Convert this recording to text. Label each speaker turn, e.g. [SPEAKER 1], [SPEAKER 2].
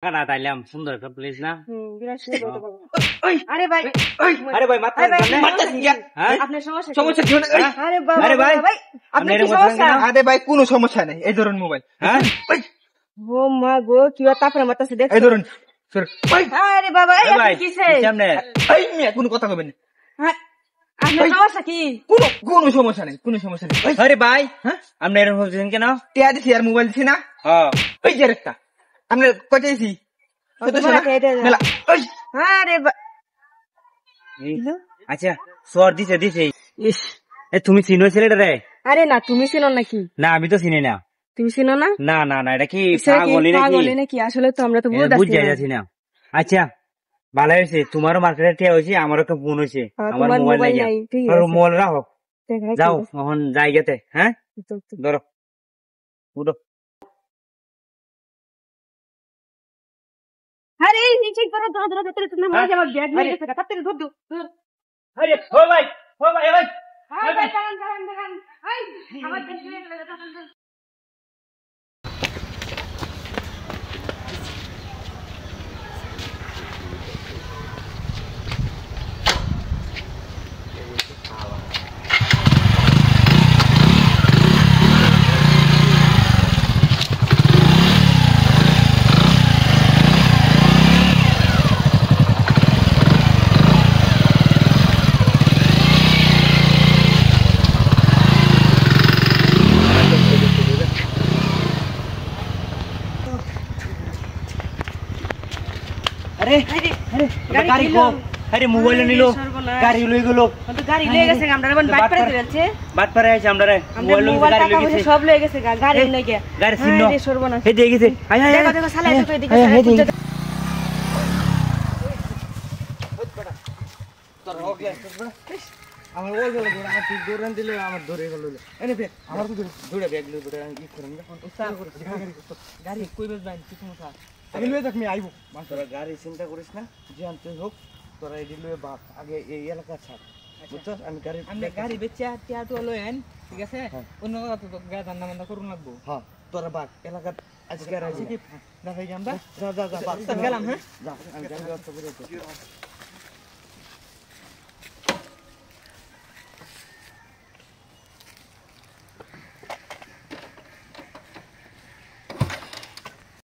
[SPEAKER 1] কাটা তাইলাম সুন্দর একটা প্লেস না
[SPEAKER 2] বিরাট সুন্দর তো বাবা।
[SPEAKER 1] ওই
[SPEAKER 2] আরে ভাই
[SPEAKER 1] আরে ভাই মাথা
[SPEAKER 2] আরে ভাই,
[SPEAKER 1] মারতেছেন কেন হ্যাঁ
[SPEAKER 2] আপনার সমস্যা কি?
[SPEAKER 1] সমস্যা কি হলো? এই,
[SPEAKER 2] আরে বাবা
[SPEAKER 1] আরে ভাই,
[SPEAKER 2] ভাই
[SPEAKER 1] আপনি
[SPEAKER 2] আপনার কি
[SPEAKER 1] এরকম
[SPEAKER 2] সমস্যা?
[SPEAKER 1] বলছেন কেন?
[SPEAKER 3] আরে ভাই কোনো সমস্যা নাই, এই ধরুন মোবাইল।
[SPEAKER 1] হ্যাঁ
[SPEAKER 3] ওই,
[SPEAKER 2] ও মা গো কি তারপরে মারতাছে
[SPEAKER 3] এই
[SPEAKER 2] দেখছো?
[SPEAKER 3] ধরুন সর। ওই,
[SPEAKER 2] আরে বাবা এই
[SPEAKER 1] এই ভাই
[SPEAKER 2] আপনি কিসে?
[SPEAKER 1] সামনে
[SPEAKER 3] এই মিয়া কোনো কথা কবেন না।
[SPEAKER 2] হ্যাঁ, আপনার সমস্যা কি?
[SPEAKER 3] কোনো সমস্যা নাই, কোনো সমস্যা নেই। ওই,
[SPEAKER 1] আরে ভাই
[SPEAKER 3] হ্যাঁ
[SPEAKER 1] আপনি এরকম বলছেন কেন?
[SPEAKER 3] টিয়া দিছি আর মোবাইল দিছি না,
[SPEAKER 1] হ্যাঁ
[SPEAKER 3] ওই যে একটা আপনি কইতেছি
[SPEAKER 2] তোমার এটা
[SPEAKER 3] মেলা। ওই,
[SPEAKER 2] আরে
[SPEAKER 1] আচ্ছা সর দিছে দিছে ইস এ তুমি চিনো ছেলেটা রে?
[SPEAKER 2] আরে না তুমি চিনো নাকি?
[SPEAKER 1] না আমি তো চিনি না।
[SPEAKER 2] তুমি চিনো না?
[SPEAKER 1] না না না এটা কি
[SPEAKER 2] সে কি
[SPEAKER 1] পাগলি নাকি?
[SPEAKER 2] পাগল নাকি? আসলে তো আমরা তো বুঝতে
[SPEAKER 1] বুঝতে
[SPEAKER 2] পারছি
[SPEAKER 1] যাচ্ছি না। আচ্ছা ভালো হয়েছে, তোমারও মার্কেটে টিয়া হয়েছে, আমারও একটা ফোন হয়েছে, আমার
[SPEAKER 2] তোমার
[SPEAKER 1] মোবাইল
[SPEAKER 2] মোবাইল
[SPEAKER 1] নাই
[SPEAKER 2] নাই, ঠিক আছে।
[SPEAKER 1] মোবাইল রাখো, যাও এখন জায়গাতে। হ্যাঁ ধরো উঠো।
[SPEAKER 2] আরে এই নিচে করো ধরো ধরো ধরো তুমি মাঝে আমার ব্যাগ নিয়ে গেছে তাড়াতাড়ি ধর দাও।
[SPEAKER 1] আরে ও ভাই ও ভাই ভাই
[SPEAKER 2] আরে ভাই দাঁড়ান দাঁড়ান দাঁড়ান এই আমার ব্যাগ নিয়ে গেলে তাড়াতাড়ি
[SPEAKER 1] আরে আরে গাড়ি কো, আরে মোবাইল নিল, গাড়ি লই গেল,
[SPEAKER 2] তো গাড়ি লয়ে গেছে আমরা এখন বাইক করে দিয়েছে
[SPEAKER 1] বাট পারে আছে আমরা রে,
[SPEAKER 2] আমরা
[SPEAKER 1] মোবাইল লই
[SPEAKER 2] মোবাইল
[SPEAKER 1] গাড়ি
[SPEAKER 2] টাকা
[SPEAKER 1] লই
[SPEAKER 2] পয়সা
[SPEAKER 1] গেছে,
[SPEAKER 2] সব লয়ে গেছে গাড়ি লয়ে গিয়ে
[SPEAKER 1] গাড়ি চিহ্ন
[SPEAKER 2] আরে সর্বনাশ
[SPEAKER 1] এই দিয়ে গেছে। আয় আয়
[SPEAKER 2] দেখো দেখো সালা এদিকে এদিকে
[SPEAKER 1] আয়,
[SPEAKER 2] সালা
[SPEAKER 1] এই
[SPEAKER 3] আমার ওই গেল ধরে, আমার তুই দৌড়ান দিলে আমার ধরে গেল। এনে ব্যাগ আমার তো দৌড়ে ব্যাগ লই ধরে আমি কি করেন গাড়ি কই বেজ বাইন কি সমস্যা? আমি লয়ে যাক, আমি আইবো।
[SPEAKER 1] তোরা গাড়ি চিন্তা করিস না,
[SPEAKER 3] যে আনতে হোক তোরা এডি লয়ে বাপ আগে এই এলাকা ছাড়, বুঝছস? আমি গাড়ি
[SPEAKER 4] আপনি গাড়ি বেচে টিয়া টুয়া লয়েন, ঠিক আছে? অন্য কথা তো গায়ে ধান্দা মান্দা করুন লাগবো।
[SPEAKER 3] হ্যাঁ তোরা বাপ এলাকা আজকে আর আইবি
[SPEAKER 4] দেখাই যে আমরা
[SPEAKER 3] যা যা যা বাপ
[SPEAKER 4] গেলাম, হ্যাঁ?
[SPEAKER 3] যা আমি গাড়ি ব্যবস্থা করে দিচ্ছি।